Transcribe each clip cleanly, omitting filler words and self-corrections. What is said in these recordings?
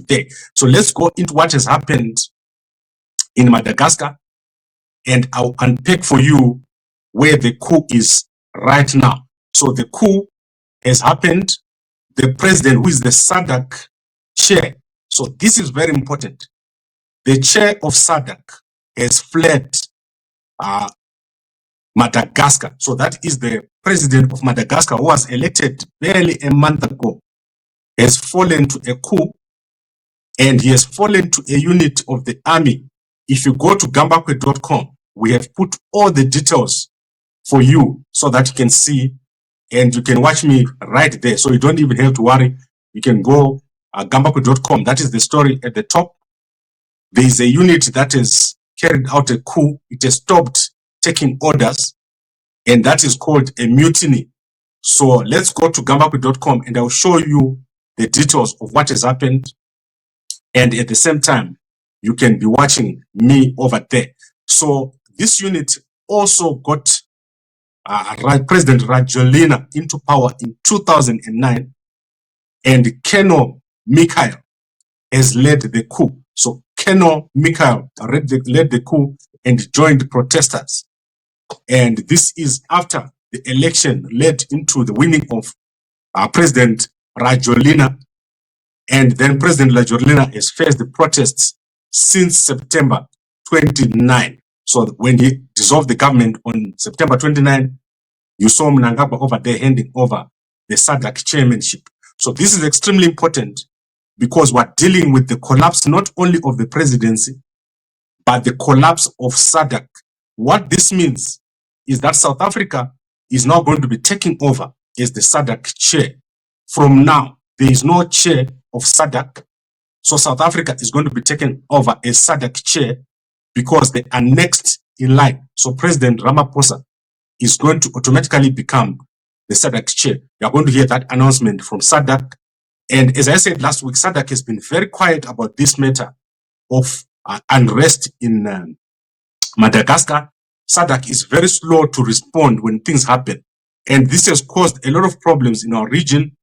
there. So let's go into what has happened in Madagascar, and I'll unpack for you where the coup is right now. So the coup has happened. The president, who is the SADC chair, so this is very important. The chair of SADC has fled Madagascar. So that is the president of Madagascar, who was elected barely a month ago, has fallen to a coup, and he has fallen to a unit of the army. If you go to Gambakwe.com, we have put all the details for you so that you can see and you can watch me right there. So you don't even have to worry. You can go Gambakwe.com. That is the story at the top. There is a unit that has carried out a coup. It has stopped taking orders, and that is called a mutiny. So let's go to Gambakwe.com and I'll show you the details of what has happened. And at the same time, you can be watching me over there. So this unit also got President Rajoelina into power in 2009, and Keno Mikail has led the coup. So Keno Mikail led the coup and joined protesters. And this is after the election led into the winning of President Rajoelina. And then President Rajoelina has faced the protests since September 29. So when he dissolved the government on September 29, you saw Mnangagwa over there handing over the SADC chairmanship. So this is extremely important because we're dealing with the collapse not only of the presidency, but the collapse of SADC. What this means is that South Africa is now going to be taking over as the SADC chair. From now, there is no chair of SADC. So South Africa is going to be taken over as SADC chair because they are next in line. So President Ramaphosa is going to automatically become the SADC chair. You are going to hear that announcement from SADC. And as I said last week, SADC has been very quiet about this matter of unrest in Madagascar. SADC is very slow to respond when things happen. And this has caused a lot of problems in our region.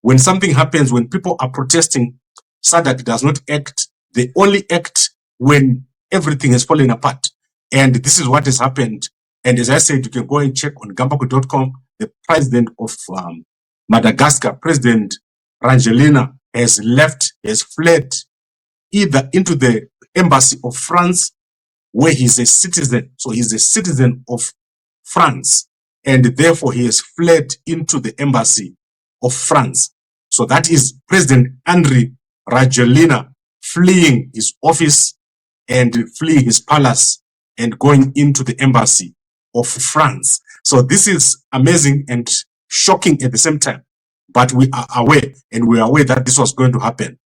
When something happens, when people are protesting, SADC does not act. They only act when everything has fallen apart. And this is what has happened. And as I said, you can go and check on Gambakwe.com. The president of Madagascar, President Rajoelina, has fled either into the embassy of France, where he's a citizen. So he's a citizen of France. And therefore, he has fled into the embassy of France. So that is President Andry Rajoelina fleeing his office and fleeing his palace and going into the embassy of France. So this is amazing and shocking at the same time. But we are aware, and we are aware that this was going to happen.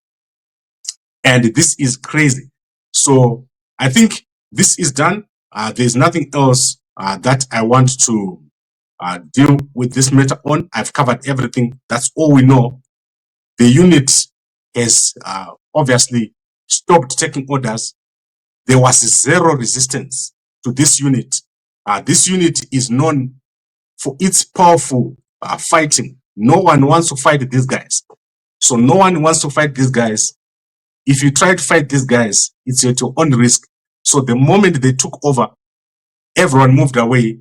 And this is crazy. So I think this is done. There's nothing else that I want to deal with this matter on. I've covered everything. That's all we know. The unit has obviously stopped taking orders. There was zero resistance to this unit. This unit is known for its powerful fighting. No one wants to fight these guys. So no one wants to fight these guys. If you try to fight these guys, it's at your own risk. So the moment they took over, everyone moved away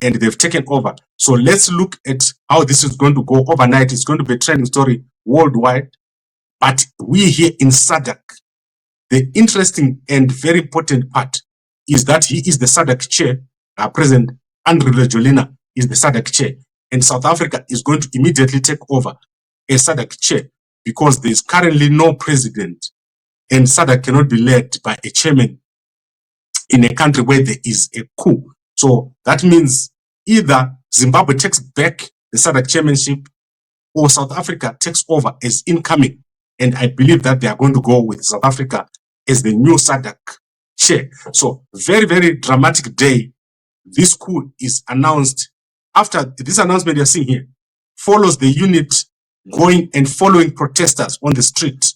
and they've taken over. So let's look at how this is going to go overnight. It's going to be a trending story worldwide. But we here in SADC, the interesting and very important part is that he is the SADC chair. President Andry Rajoelina is the SADC chair. And South Africa is going to immediately take over as SADC chair because there is currently no president. And SADC cannot be led by a chairman in a country where there is a coup. So that means either Zimbabwe takes back the SADC chairmanship or South Africa takes over as incoming. And I believe that they are going to go with South Africa as the new SADC chair. So very, very dramatic day. This coup is announced. After this announcement you're seeing here, follows the unit going and following protesters on the street.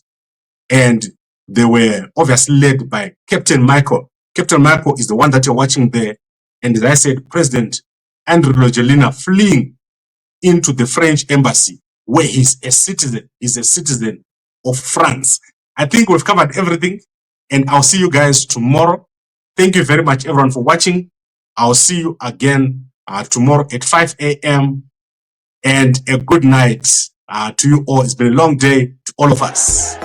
And they were obviously led by Captain Michael. Captain Michael is the one that you're watching there. And as I said, President Andry Rajoelina fleeing into the French embassy, where he's a citizen of France. I think we've covered everything, and I'll see you guys tomorrow. Thank you very much, everyone, for watching. I'll see you again tomorrow at 5 a.m. and a good night to you all. It's been a long day to all of us.